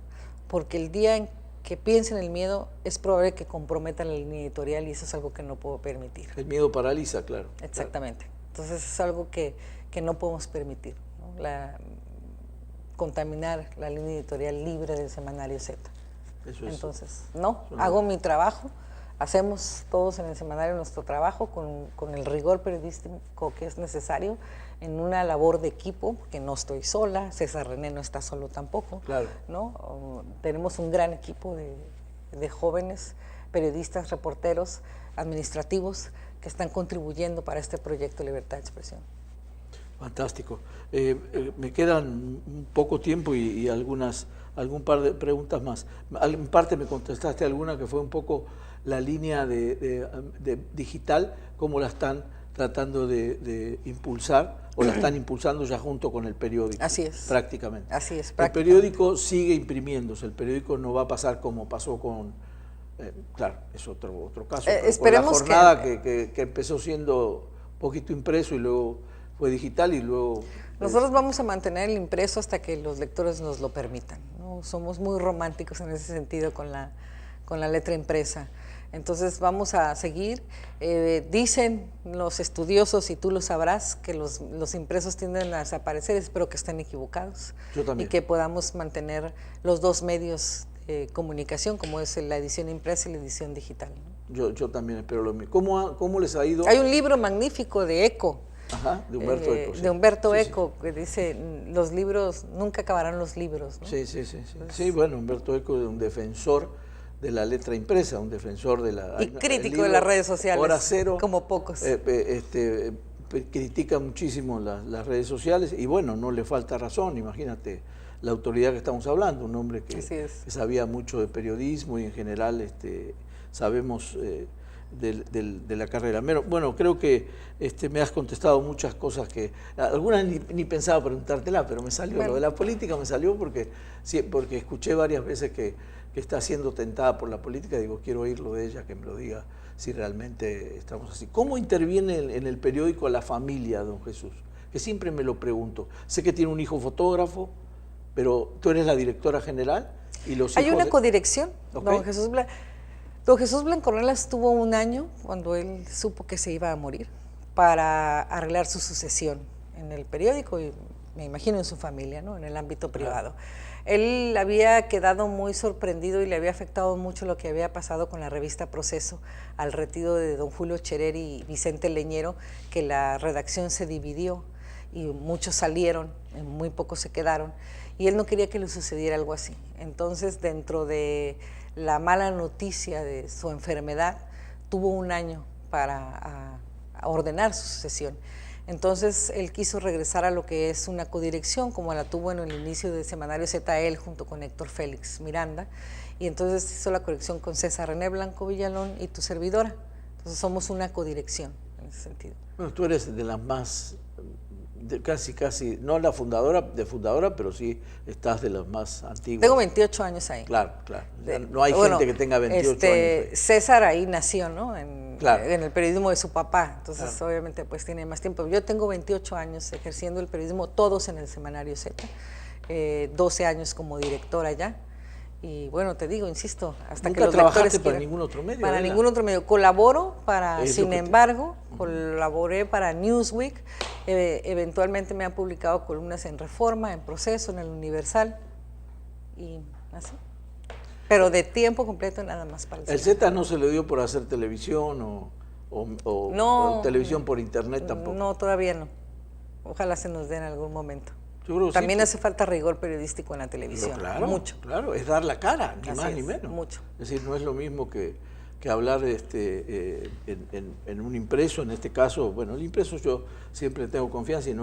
porque el día en que piense en el miedo es probable que comprometa la línea editorial, y eso es algo que no puedo permitir. El miedo paraliza, claro. Exactamente. Entonces es algo que no podemos permitir, ¿no? Contaminar la línea editorial libre del semanario Z. Entonces, hago mi trabajo, hacemos todos en el semanario nuestro trabajo con el rigor periodístico que es necesario, en una labor de equipo, porque no estoy sola, César René no está solo tampoco, claro, ¿no? Tenemos un gran equipo de jóvenes periodistas, reporteros, administrativos, que están contribuyendo para este proyecto Libertad de Expresión. Fantástico. Me quedan un poco tiempo y algún par de preguntas más. En parte me contestaste alguna que fue un poco la línea de digital, cómo la están tratando de impulsar, o la están impulsando ya junto con el periódico. Así es. Prácticamente. Así es. El periódico sigue imprimiéndose, el periódico no va a pasar como pasó con... claro, es otro caso. Esperemos por la jornada que empezó siendo un poquito impreso y luego fue digital y luego... Nosotros vamos a mantener el impreso hasta que los lectores nos lo permitan, ¿no? Somos muy románticos en ese sentido con la letra impresa. Entonces vamos a seguir. Dicen los estudiosos, y tú lo sabrás, que los impresos tienden a desaparecer. Espero que estén equivocados. Yo también. Y que podamos mantener los dos medios de comunicación, como es la edición impresa y la edición digital, ¿no? Yo también espero lo mismo. ¿Cómo les ha ido? Hay un libro magnífico de Eco. Ajá, de Humberto Eco. Sí. De Humberto Sí, Eco, que dice, los libros, nunca acabarán los libros, ¿no? Sí. Sí, bueno, Humberto Eco es un defensor de la letra impresa, un defensor de la... Y crítico de las redes sociales, Hora Cero, como pocos. Critica muchísimo las redes sociales y bueno, no le falta razón, imagínate la autoridad que estamos hablando, un hombre que sabía mucho de periodismo y en general sabemos de la carrera. Bueno, creo que me has contestado muchas cosas que algunas ni pensaba preguntártela, pero me salió. Bueno. Lo de la política me salió porque escuché varias veces que está siendo tentada por la política. Digo, quiero oírlo de ella, que me lo diga si realmente estamos así. ¿Cómo interviene en el periódico la familia, don Jesús? Que siempre me lo pregunto. Sé que tiene un hijo fotógrafo, pero tú eres la directora general y los hijos... Hay una codirección, okay. Don Jesús Blancornelas estuvo un año, cuando él supo que se iba a morir, para arreglar su sucesión en el periódico y me imagino en su familia, ¿no? En el ámbito privado. Él había quedado muy sorprendido y le había afectado mucho lo que había pasado con la revista Proceso al retiro de don Julio Cherer y Vicente Leñero, que la redacción se dividió y muchos salieron, muy pocos se quedaron, y él no quería que le sucediera algo así. Entonces, dentro de la mala noticia de su enfermedad, tuvo un año para ordenar su sucesión. Entonces, él quiso regresar a lo que es una codirección, como la tuvo en el inicio del semanario ZL, junto con Héctor Félix Miranda, y entonces hizo la corrección con César René Blanco Villalón y tu servidora. Entonces, somos una codirección en ese sentido. Bueno, tú eres de las más... casi, no la fundadora, pero sí estás de las más antiguas. Tengo 28 años ahí. Claro. No hay gente que tenga 28 años ahí. César ahí nació, ¿no? En el periodismo de su papá, entonces obviamente pues tiene más tiempo. Yo tengo 28 años ejerciendo el periodismo, todos en el Semanario Z, 12 años como directora ya. Y bueno, te digo, insisto, hasta que los lectores... ¿Nunca trabajaste para ningún otro medio? Para ningún otro medio. Colaboro para, sin embargo, colaboré para Newsweek. Eventualmente me han publicado columnas en Reforma, en Proceso, en el Universal y así. Pero de tiempo completo nada más para ¿El Z no se le dio por hacer televisión o televisión por internet tampoco? No, todavía no. Ojalá se nos dé en algún momento. Yo creo que también sí. Hace falta rigor periodístico en la televisión. Pero claro, mucho. Claro, es dar la cara, ni así más es, ni menos. Mucho. Es decir, no es lo mismo que hablar en un impreso, en este caso. Bueno, el impreso yo siempre tengo confianza y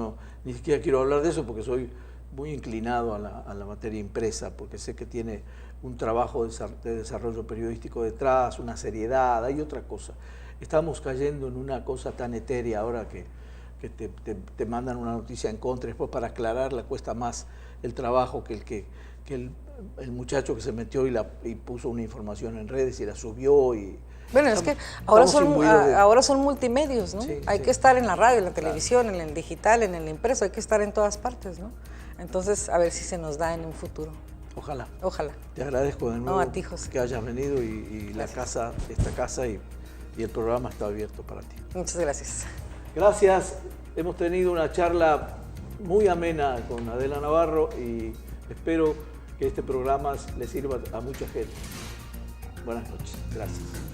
ni siquiera quiero hablar de eso porque soy muy inclinado a la materia impresa, porque sé que tiene un trabajo de desarrollo periodístico detrás, una seriedad, hay otra cosa. Estamos cayendo en una cosa tan etérea ahora que te mandan una noticia en contra, después para aclararla cuesta más el trabajo que el muchacho que se metió y puso una información en redes y la subió. Bueno, es que ahora son multimedios, ¿no? Hay que estar en la radio, en la televisión, en el digital, en el impreso, hay que estar en todas partes, ¿no? Entonces, a ver si se nos da en un futuro. Ojalá. Ojalá. Te agradezco de nuevo a ti, José, que hayas venido y esta casa y el programa está abierto para ti. Muchas gracias. Gracias. Hemos tenido una charla muy amena con Adela Navarro y espero que este programa le sirva a mucha gente. Buenas noches. Gracias.